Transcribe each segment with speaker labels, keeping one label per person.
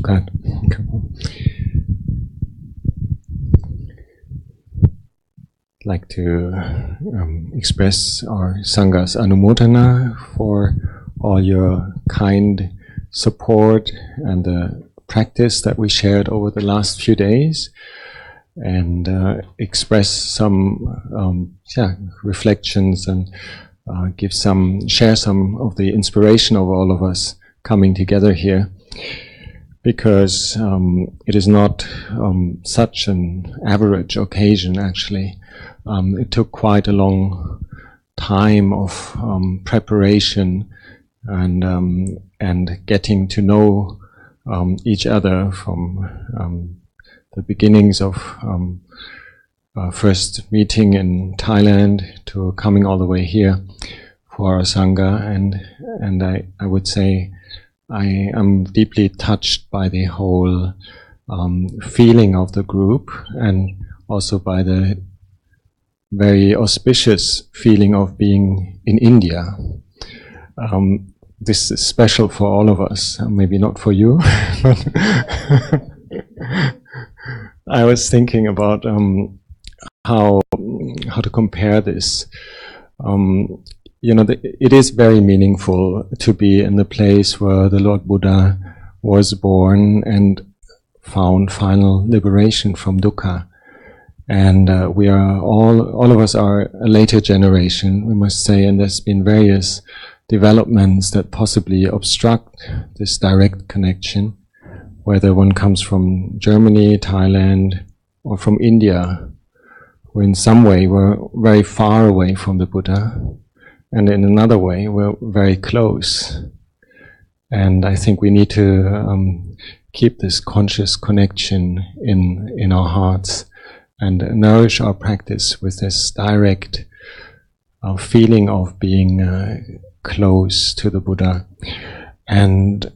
Speaker 1: อกาสครับ like to express our sangha's anumodana for all your kind support and the practice that we shared over the last few days, and express some reflections and share some of the inspiration of all of us coming together here, because it is not such an average occasion actually. It took quite a long time of preparation and getting to know each other from the beginnings of first meeting in Thailand to coming all the way here for our sangha, and I would say I am deeply touched by the whole feeling of the group, and also by the very auspicious feeling of being in India. This is special for all of us, maybe not for you, but I was thinking about how to compare this. It is very meaningful to be in the place where the Lord Buddha was born and found final liberation from dukkha. And we are all of us are a later generation, we must say, and there's been various developments that possibly obstruct this direct connection, whether one comes from Germany, Thailand, or from India, who in some way were very far away from the Buddha, and in another way we're very close. And I think we need to keep this conscious connection in our hearts and nourish our practice with this direct feeling of being close to the Buddha. And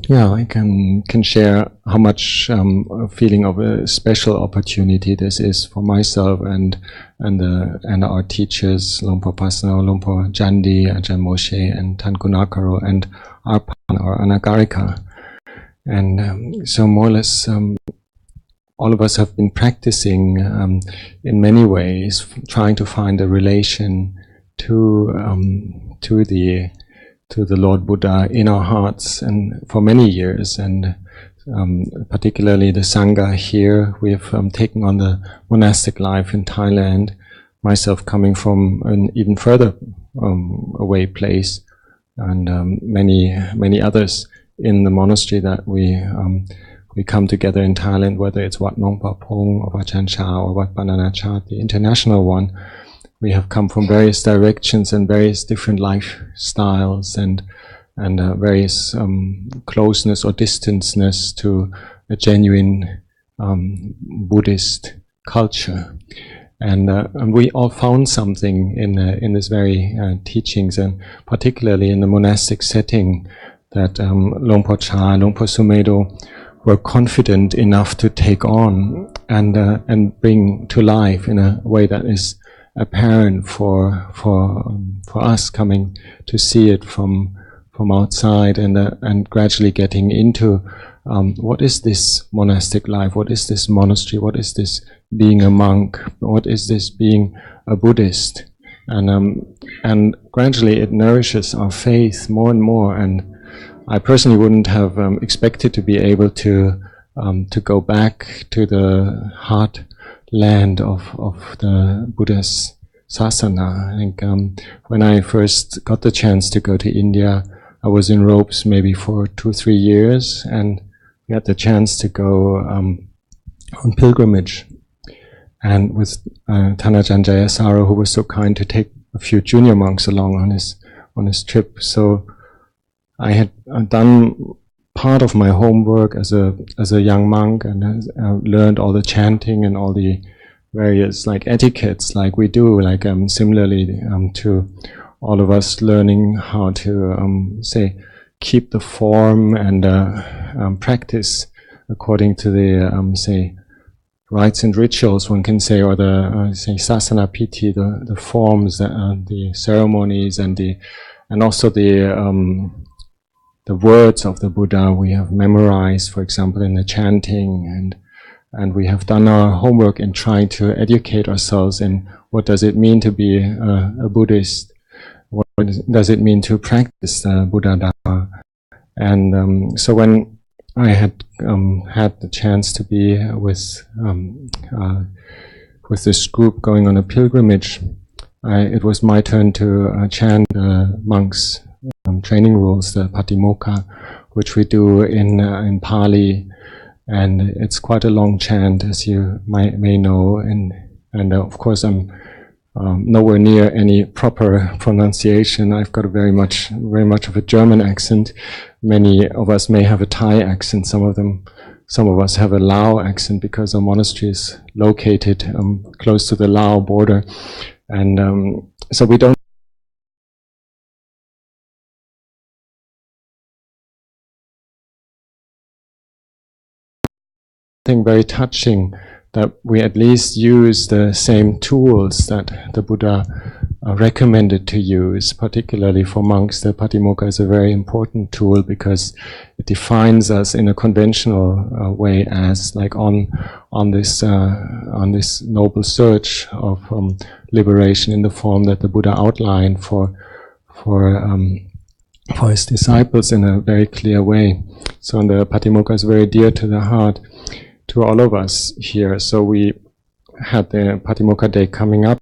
Speaker 1: I can share how much a feeling of a special opportunity this is for myself and our teachers, Luang Por Passano, Luang Por Jundee, Ajahn Moshe, and Tan Gunakaro, and Arpan, our Anagarika. And so more or less, all of us have been practicing in many ways, trying to find a relation to the Lord Buddha in our hearts, and for many years, and particularly the sangha here. We have taken on the monastic life in Thailand, myself coming from an even further away place, and many others in the monastery that we come together in Thailand, whether it's Wat Luang Por Pong or Ajahn Chah or Wat Pah Nanachat, the international one. We have come from various directions and various different lifestyles and various closeness or distanceness to a genuine Buddhist culture. And we all found something in this very teachings, and particularly in the monastic setting, that Luang Por Chah, Luang Por Sumedho were confident enough to take on and bring to life in a way that is apparent for us coming to see it from outside, and gradually getting into what is this monastic life, what is this monastery, what is this being a monk, what is this being a Buddhist, and gradually it nourishes our faith more and more. And I personally wouldn't have expected to be able to go back to the heartland of the Buddha's sasana. I think when I first got the chance to go to India, I was in robes maybe for 2-3 years, and we had the chance to go on pilgrimage, and with Ajahn Jayasaro, who was so kind to take a few junior monks along on his trip. So I had done part of my homework as a young monk, and learned all the chanting and all the various etiquettes like we do, similarly to all of us learning how to keep the form and practice according to the rites and rituals, one can say, or the sasana piti, the forms, the ceremonies, and also the words of the Buddha we have memorized, for example, in the chanting, and we have done our homework in trying to educate ourselves in what does it mean to be a Buddhist, what does it mean to practice Buddha Dharma. And so when I had had the chance to be with this group going on a pilgrimage, it was my turn to chant the monks' training rules, the Patimokkha, which we do in Pali, and it's quite a long chant, as you may know, and of course I'm nowhere near any proper pronunciation. I've got a very much of a German accent. Many of us may have a Thai accent. Some of us have a Lao accent because our monastery is located close to the Lao border, and so we don't. Very touching that we at least use the same tools that the Buddha recommended to use, particularly for monks. The Patimokkha is a very important tool because it defines us in a conventional way as like on this noble search of liberation in the form that the Buddha outlined for his disciples in a very clear way. So the Patimokkha is very dear to the heart to all of us here. So we had the Patimokkha Day coming up.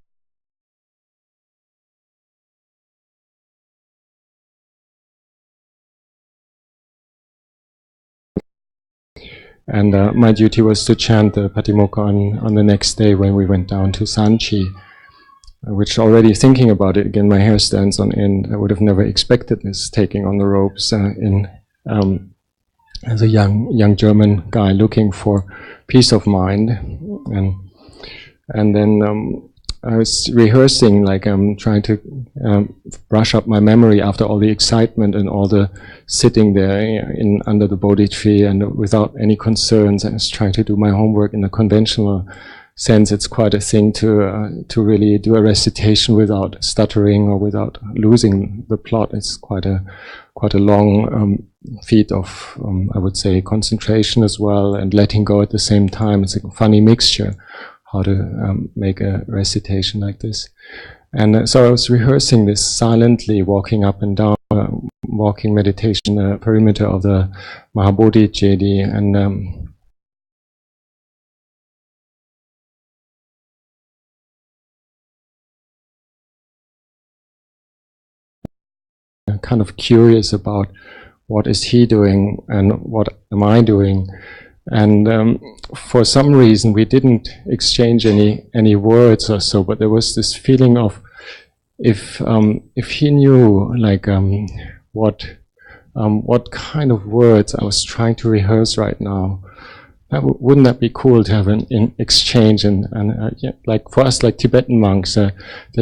Speaker 1: And my duty was to chant the Patimokkha on the next day when we went down to Sanchi, which already thinking about it, again, my hair stands on end. I would have never expected this, taking on the ropes as a young German guy looking for peace of mind, and then I was rehearsing, like I'm trying to brush up my memory after all the excitement and all the sitting there under the Bodhi tree and without any concerns. I was trying to do my homework in a conventional sense. It's quite a thing to really do a recitation without stuttering or without losing the plot. It's quite a long feat of, I would say, concentration as well, and letting go at the same time. It's a funny mixture, how to make a recitation like this. And so I was rehearsing this silently, walking up and down, walking meditation perimeter of the Mahabodhi Jedi, and kind of curious about what is he doing and what am I doing. And for some reason we didn't exchange any words or so, but there was this feeling of if he knew like what kind of words I was trying to rehearse right now, wouldn't that be cool to have an exchange? And yeah, like for us, like Tibetan monks, they're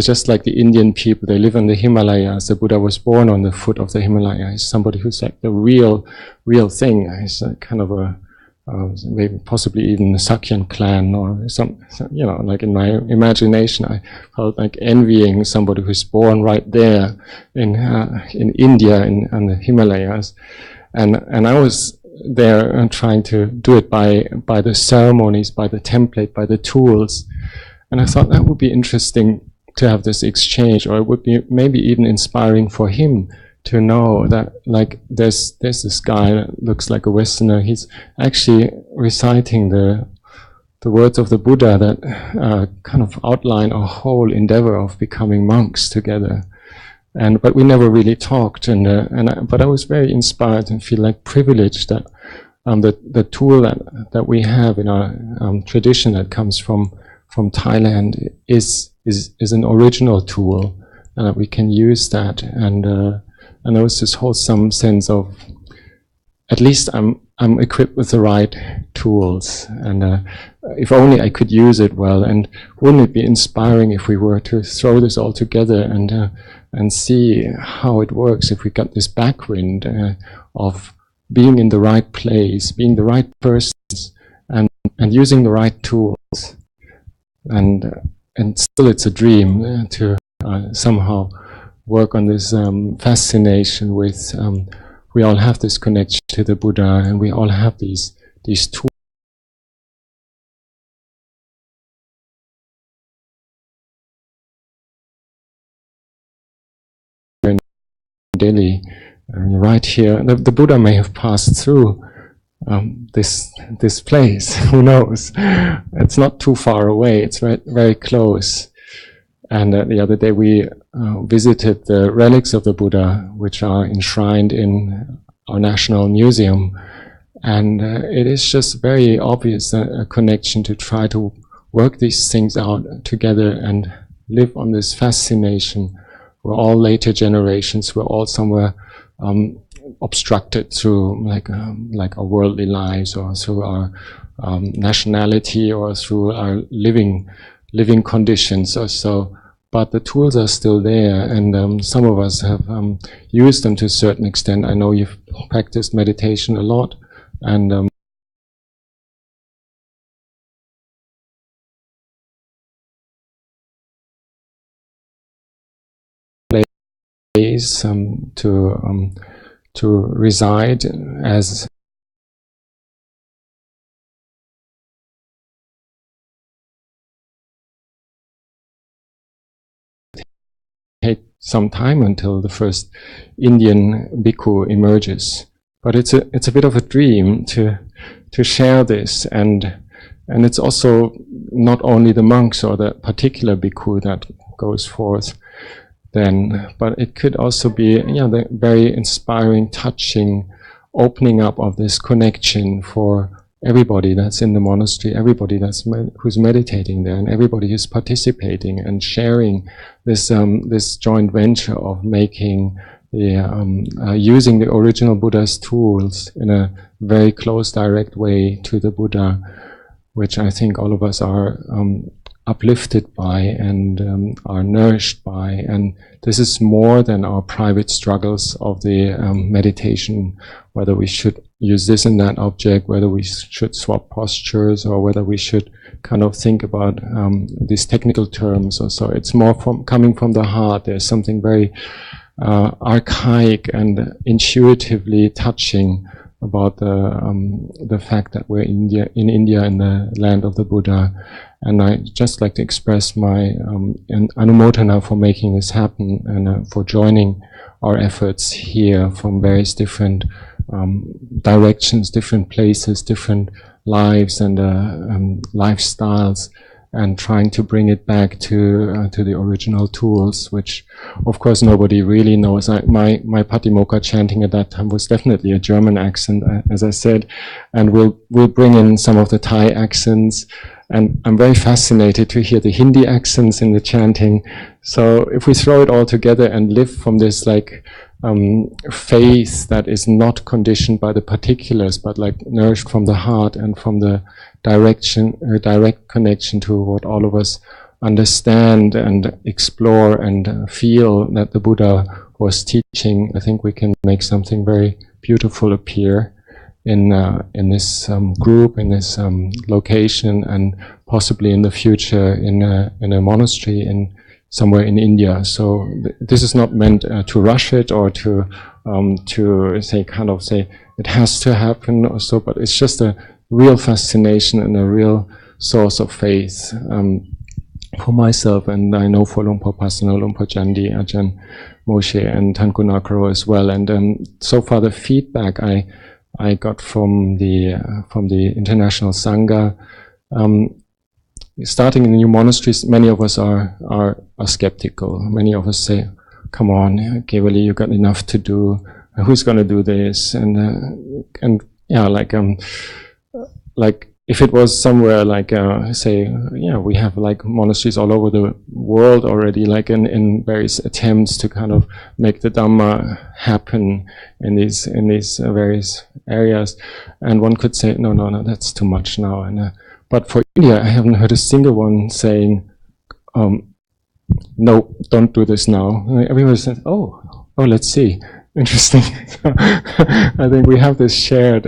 Speaker 1: just like the Indian people. They live in the Himalayas. The Buddha was born on the foot of the Himalayas. He's somebody who's like the real thing. He's kind of a maybe possibly even the Sakyan clan or some, you know, like in my imagination, I felt like envying somebody who's born right there in India, in the Himalayas, and I was there trying to do it by the ceremonies, by the template, by the tools, and I thought that would be interesting to have this exchange, or it would be maybe even inspiring for him to know that, like, there's this guy that looks like a Westerner. He's actually reciting the words of the Buddha that kind of outline our whole endeavor of becoming monks together. But we never really talked, but I was very inspired and feel like privileged that the tool that we have in our tradition that comes from Thailand is an original tool, and that we can use that. And there was this wholesome sense of, at least I'm equipped with the right tools, and if only I could use it well. And wouldn't it be inspiring if we were to throw this all together and see how it works, if we got this backwind of being in the right place, being the right persons, and using the right tools. And still it's a dream to somehow work on this fascination with we all have this connection to the Buddha, and we all have these tools. In Delhi, right here, the Buddha may have passed through this place. Who knows? It's not too far away. It's very close. And the other day we visited the relics of the Buddha, which are enshrined in our National Museum. And it is just very obvious a connection to try to work these things out together and live on this fascination. We're all later generations. We're all somewhere obstructed through like our worldly lives, or through our nationality, or through our living conditions or so. But the tools are still there, and some of us have used them to a certain extent. I know you've practiced meditation a lot, and place to reside as take some time until the first Indian bhikkhu emerges. But it's a bit of a dream to share this, and it's also not only the monks or the particular bhikkhu that goes forth then, but it could also be the very inspiring, touching opening up of this connection for everybody that's in the monastery, everybody who's meditating there, and everybody who's participating and sharing this this joint venture of making the using the original Buddha's tools in a very close, direct way to the Buddha, which I think all of us are uplifted by and are nourished by. And this is more than our private struggles of the meditation, whether we should use this and that object, whether we should swap postures, or whether we should kind of think about these technical terms or so. It's more coming from the heart. There's something very archaic and intuitively touching about the fact that we're in India, in the land of the Buddha. And I just like to express my anumodana for making this happen, and for joining our efforts here from various different directions, different places, different lives and lifestyles, and trying to bring it back to the original tools, which of course nobody really knows. My Patimokkha chanting at that time was definitely a German accent, as I said, and we'll bring in some of the Thai accents, and I'm very fascinated to hear the Hindi accents in the chanting. So if we throw it all together and live from this faith that is not conditioned by the particulars, but like nourished from the heart and from the direct connection to what all of us understand and explore and feel that the Buddha was teaching, I think we can make something very beautiful appear in this group, in this location, and possibly in the future in a monastery somewhere in India. So this is not meant to rush it or to say it has to happen or so, but it's just a real fascination and a real source of faith for myself, and I know for Luang Por Passano, Luang Por Jundee, Ajahn Moshe, and Tankunakaro as well. And so far the feedback I got from the international sangha, starting in new monasteries, many of us are skeptical. Many of us say, "Come on, Kevali, you got enough to do. Who's going to do this?" And yeah, like if it was somewhere we have like monasteries all over the world already, like in various attempts to kind of make the Dhamma happen in these various areas, and one could say, no, that's too much now. And but for India, I haven't heard a single one saying, no, don't do this now. Everyone says, oh, let's see. Interesting. I think we have this shared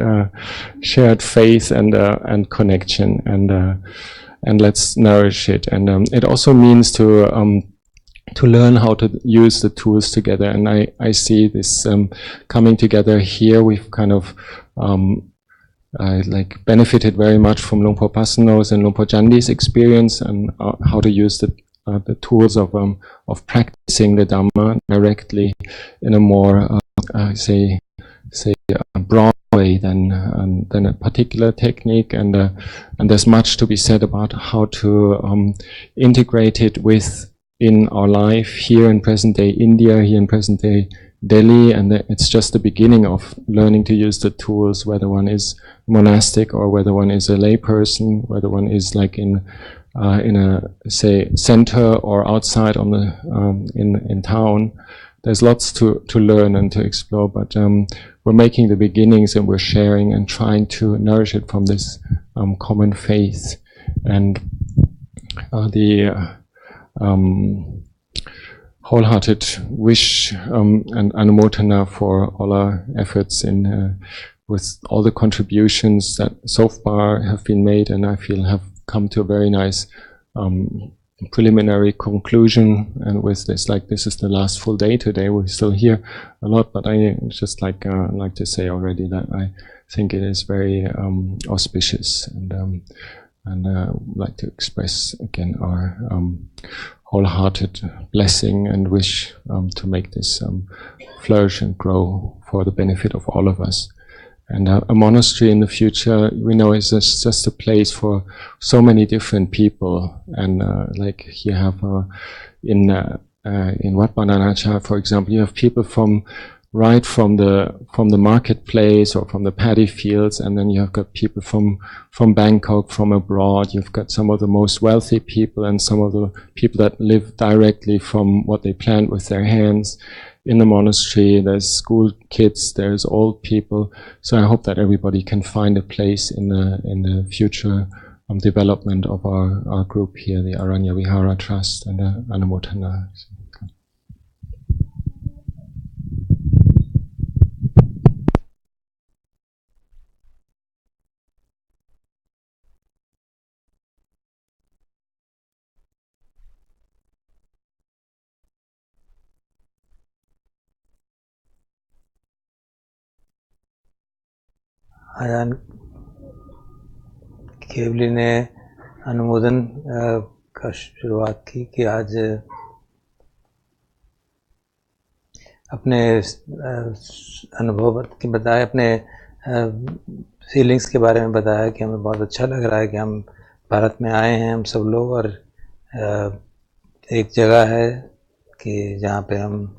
Speaker 1: faith and connection, and let's nourish it. And it also means to to learn how to use the tools together. And I see this coming together here. We've kind of like benefited very much from Luang Por Passano's and Luang Por Jundee's experience and how to use the tools of practicing the Dhamma directly in a more say a broad way than a particular technique, and there's much to be said about how to integrate it in our life here in present day India, here in present day Delhi, and it's just the beginning of learning to use the tools, whether one is monastic or whether one is a lay person, whether one is like in a say center or outside on the in town. There's lots to learn and to explore, but we're making the beginnings and we're sharing and trying to nourish it from this common faith. And the wholehearted wish and anumodana for all our efforts in with all the contributions that so far have been made, and I feel have come to a very nice preliminary conclusion. And with this, like, this is the last full day today. We're still here a lot, but I just like to say already that I think it is very auspicious, and like to express again our wholehearted blessing and wish to make this flourish and grow for the benefit of all of us. And a monastery in the future, we know, is just a place for so many different people. And like you have in Wat Pah Nanachat, for example, you have people from the marketplace or from the paddy fields, and then you have got people from Bangkok, from abroad. You've got some of the most wealthy people and some of the people that live directly from what they plant with their hands. In the monastery, there's school kids, there's old people. So I hope that everybody can find a place in the future development of our group here, the Aranya Vihara Trust, and Anumodana.
Speaker 2: आजान केवली ने अनुमोदन का शुरुआत की कि आज अपने अनुभव की बताया, अपने फीलिंग्स के बारे में बताया कि हमें बहुत अच्छा लग रहा है कि हम भारत में आए हैं हम सब लोग, और एक जगह है कि जहाँ पे हम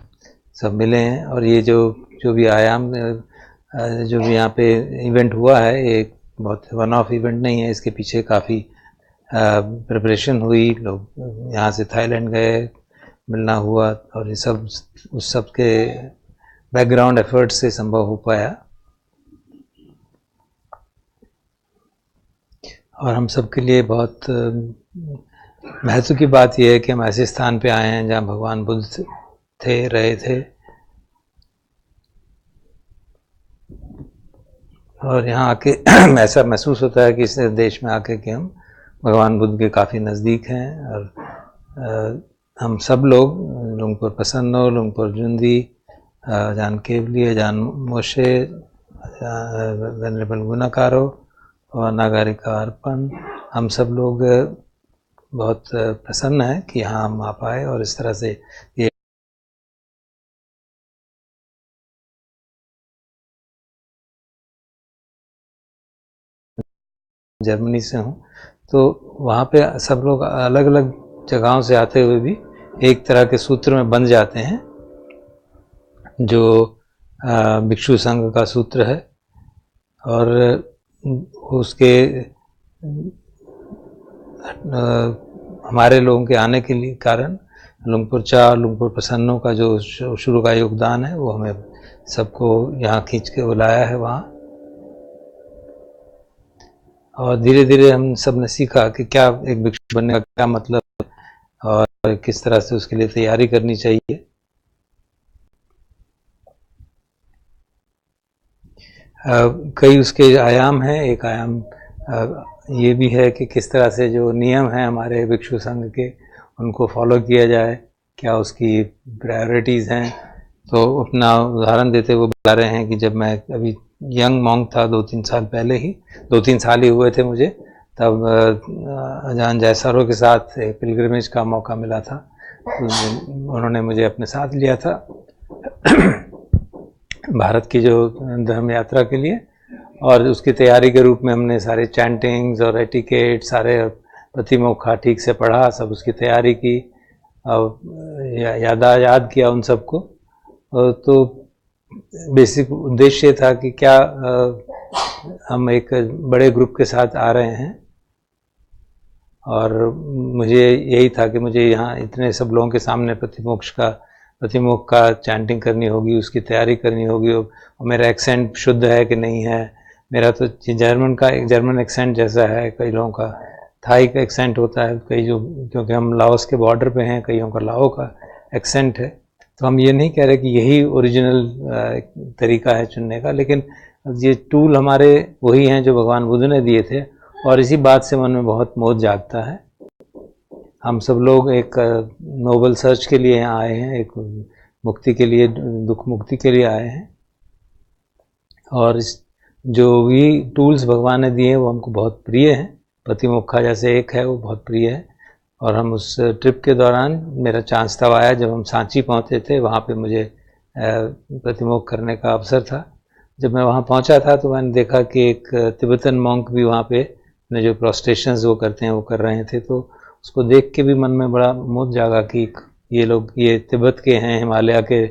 Speaker 2: सब मिले हैं। और ये जो भी आयाम जो भी यहाँ पे इवेंट हुआ है, ये बहुत वन ऑफ इवेंट नहीं है, इसके पीछे काफ़ी प्रिपरेशन हुई। लोग यहाँ से थाईलैंड गए, मिलना हुआ, और ये सब उस सब के बैकग्राउंड एफर्ट से संभव हो पाया। और हम सब के लिए बहुत महत्व की बात यह है कि हम ऐसे स्थान पे आए हैं जहाँ भगवान बुद्ध रहे थे, और यहाँ आके ऐसा महसूस होता है कि इस देश में आके कि हम भगवान बुद्ध के काफ़ी नज़दीक हैं। और हम सब लोग लुंग पोर प्रसन्नो, लुंग पोर जुंदी, अजान केवली, अजान मोशे, वेनरेबल गुनाकारो और नागारिका अर्पण, हम सब लोग बहुत प्रसन्न हैं कि यहाँ हम आ पाए। और इस तरह से ये जर्मनी से हूँ, तो वहाँ पे सब लोग अलग अलग जगहों से आते हुए भी एक तरह के सूत्र में बंध जाते हैं, जो भिक्षु संघ का सूत्र है। और उसके हमारे लोगों के आने के लिए कारण लुंग पोर चाह, लुंग पोर प्रसन्नो का जो शुरू का योगदान है, वो हमें सबको यहाँ खींच के बुलाया है वहाँ। और धीरे धीरे हम सब ने सीखा कि क्या एक भिक्षु बनने का क्या मतलब है और किस तरह से उसके लिए तैयारी करनी चाहिए। कई उसके आयाम हैं। एक आयाम ये भी है कि किस तरह से जो नियम हैं हमारे भिक्षु संघ के, उनको फॉलो किया जाए। क्या उसकी प्रायोरिटीज़ हैं। तो अपना उदाहरण देते हुए बता रहे हैं कि जब मैं अभी यंग मॉन्क था, 2-3 साल पहले ही, 2-3 साल ही हुए थे मुझे, तब अजान जयसारो के साथ एक पिलग्रिमेज का मौका मिला था। उन्होंने मुझे अपने साथ लिया था भारत की जो धर्म यात्रा के लिए, और उसकी तैयारी के रूप में हमने सारे चैंटिंग्स और एटिकेट, सारे प्रतिमोखा ठीक से पढ़ा, सब उसकी तैयारी की और याद किया उन सबको। तो बेसिक उद्देश्य था कि क्या हम एक बड़े ग्रुप के साथ आ रहे हैं, और मुझे यही था कि मुझे यहाँ इतने सब लोगों के सामने प्रतिमोख का चैंटिंग करनी होगी, उसकी तैयारी करनी होगी, और मेरा एक्सेंट शुद्ध है कि नहीं है। मेरा तो जर्मन एक्सेंट जैसा है, कई लोगों का थाई का एक्सेंट होता है, कई जो, क्योंकि हम लाओस के बॉर्डर पे हैं, कईयों का लाओ का एक्सेंट है। तो हम ये नहीं कह रहे कि यही ओरिजिनल तरीका है चुनने का, लेकिन ये टूल हमारे वही हैं जो भगवान बुद्ध ने दिए थे, और इसी बात से मन में बहुत मोह जागता है। हम सब लोग एक नोबल सर्च के लिए यहाँ आए हैं, एक मुक्ति के लिए, दुख मुक्ति के लिए आए हैं, और जो भी टूल्स भगवान ने दिए हैं वो हमको बहुत प्रिय हैं। प्रतिमोखा जैसे एक है, वो बहुत प्रिय है। और हम उस ट्रिप के दौरान, मेरा चांस तब आया जब हम सांची पहुँचे थे, वहाँ पे मुझे प्रतिमोख करने का अवसर था। जब मैं वहाँ पहुँचा था तो मैंने देखा कि एक तिब्बतन मॉन्क भी वहाँ पे अपने जो प्रोस्ट्रेशंस वो करते हैं वो कर रहे थे। तो उसको देख के भी मन में बड़ा मोह जागा कि ये लोग, ये तिब्बत के हैं, हिमालय के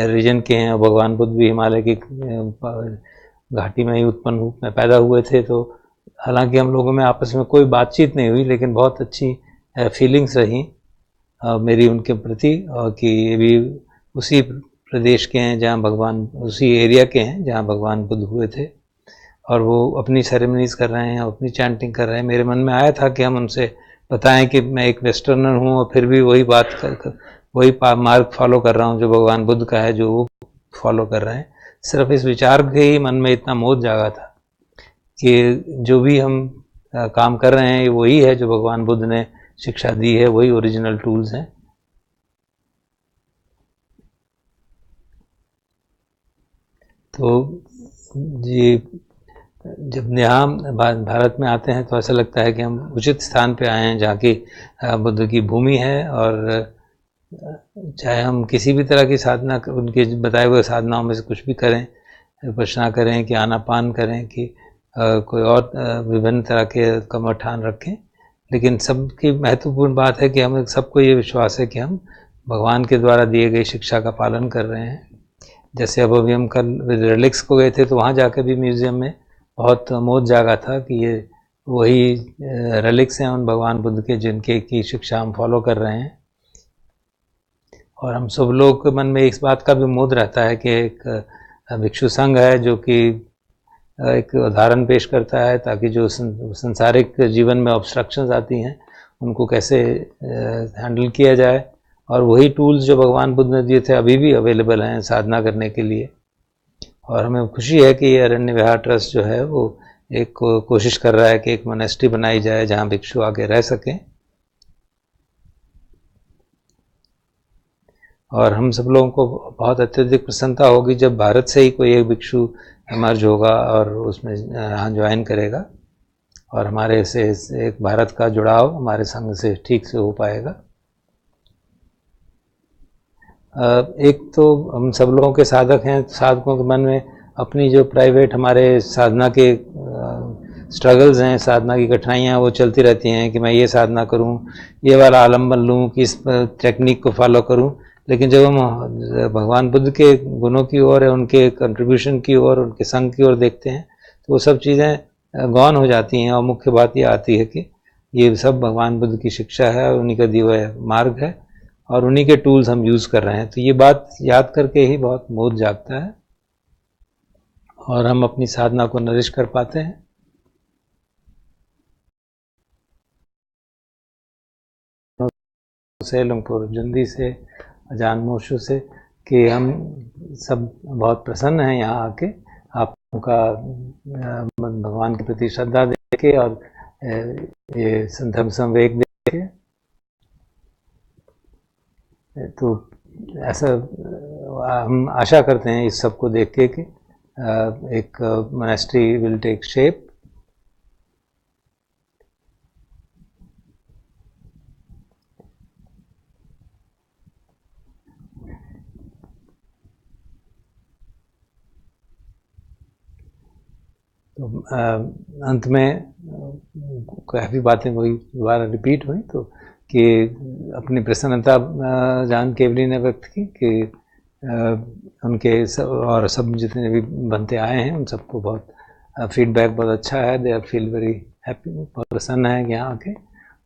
Speaker 2: रीजन के हैं, और भगवान बुद्ध भी हिमालय की घाटी में ही पैदा हुए थे। तो हालांकि हम लोगों में आपस में कोई बातचीत नहीं हुई, लेकिन बहुत अच्छी फीलिंग्स रही मेरी उनके प्रति, और कि ये भी उसी प्रदेश के हैं जहाँ भगवान, उसी एरिया के हैं जहाँ भगवान बुद्ध हुए थे, और वो अपनी सेरेमनीज कर रहे हैं, अपनी चैंटिंग कर रहे हैं। मेरे मन में आया था कि हम उनसे बताएं कि मैं एक वेस्टर्नर हूँ और फिर भी वही मार्ग फॉलो कर रहा हूँ जो भगवान बुद्ध का है, जो वो फॉलो कर रहे हैं। सिर्फ इस विचार के ही मन में इतना मोह जागा था कि जो भी हम काम कर रहे हैं वही है जो भगवान बुद्ध ने शिक्षा दी है, वही ओरिजिनल टूल्स हैं। तो ये जब यहाँ भारत में आते हैं तो ऐसा लगता है कि हम उचित स्थान पे आए हैं, जहाँ की बुद्ध की भूमि है, और चाहे हम किसी भी तरह की साधना, उनके बताए हुए साधनाओं में से कुछ भी करें, विपश्यना करें कि आनापान करें कि कोई और विभिन्न तरह के कर्मठान रखें, लेकिन सबकी महत्वपूर्ण बात है कि हमें सबको ये विश्वास है कि हम भगवान के द्वारा दिए गई शिक्षा का पालन कर रहे हैं। जैसे अब अभी हम कल रिलिक्स को गए थे, तो वहाँ जाकर भी म्यूज़ियम में बहुत मोह जागा था कि ये वही रिलिक्स हैं उन भगवान बुद्ध के, जिनके की शिक्षा हम फॉलो कर रहे हैं। और हम सब लोग के मन में इस बात का भी मोह रहता है कि एक भिक्षु संघ है जो कि एक उदाहरण पेश करता है, ताकि जो संसारिक जीवन में ऑब्स्ट्रक्शंस आती हैं उनको कैसे हैंडल किया जाए। और वही टूल्स जो भगवान बुद्ध ने दिए थे अभी भी अवेलेबल हैं साधना करने के लिए। और हमें खुशी है कि ये अरण्य विहार ट्रस्ट जो है वो एक कोशिश कर रहा है कि एक मोनेस्ट्री बनाई जाए जहाँ भिक्षु आके रह सकें। और हम सब लोगों को बहुत अत्यधिक प्रसन्नता होगी जब भारत से ही कोई एक भिक्षु इमर्ज होगा और उसमें यहाँ ज्वाइन करेगा, और हमारे से एक भारत का जुड़ाव हमारे संघ से ठीक से हो पाएगा। एक तो हम सब लोगों के साधक हैं, साधकों के मन में अपनी जो प्राइवेट हमारे साधना के स्ट्रगल्स हैं, साधना की कठिनाइयाँ वो चलती रहती हैं कि मैं ये साधना करूं, ये वाला आलम्बन लूं, कि इस टेक्निक को फॉलो करूं। लेकिन जब हम भगवान बुद्ध के गुणों की ओर, उनके कंट्रीब्यूशन की ओर, उनके संग की ओर देखते हैं तो वो सब चीज़ें गौन हो जाती हैं। और मुख्य बात ये आती है कि ये सब भगवान बुद्ध की शिक्षा है, उन्हीं का दिया हुआ मार्ग है, और उन्हीं के टूल्स हम यूज़ कर रहे हैं। तो ये बात याद करके ही बहुत मोह जागता है और हम अपनी साधना को नरिश कर पाते हैं। से लुंग पोर जुंदी से, अजान मोशु से, कि हम सब बहुत प्रसन्न हैं यहाँ आके आपका भगवान के प्रति श्रद्धा देके और ये धर्म संवेग देके। तो ऐसा हम आशा करते हैं इस सब को देख के कि एक मोनेस्ट्री विल टेक शेप. तो अंत में काफ़ी बातें वही दोबारा रिपीट हुई, तो कि अपनी प्रसन्नता जान केवली ने व्यक्त की कि उनके और सब जितने भी बनते आए हैं उन सबको बहुत फीडबैक बहुत अच्छा है. They are feel very happy, बहुत प्रसन्न है यहाँ आके,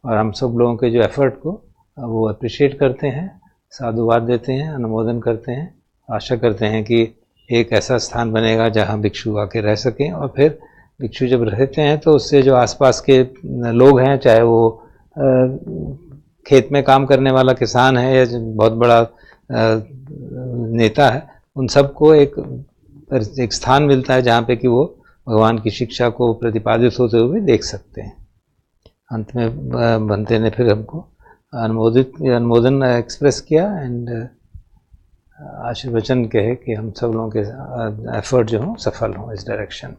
Speaker 2: और हम सब लोगों के जो एफर्ट को वो अप्रिशिएट करते हैं, साधुवाद देते हैं, अनुमोदन करते हैं. आशा करते हैं कि एक ऐसा स्थान बनेगा जहाँ भिक्षु आके रह सकें, और फिर भिक्षु जब रहते हैं तो उससे जो आसपास के लोग हैं, चाहे वो खेत में काम करने वाला किसान है या बहुत बड़ा नेता है, उन सबको एक स्थान मिलता है जहाँ पे कि वो भगवान की शिक्षा को प्रतिपादित होते हुए देख सकते हैं. अंत में बनते ने फिर हमको अनुमोदन एक्सप्रेस किया एंड आशीर्वचन कहे कि हम सब लोगों के एफर्ट जो हों सफल हों इस डायरेक्शन में.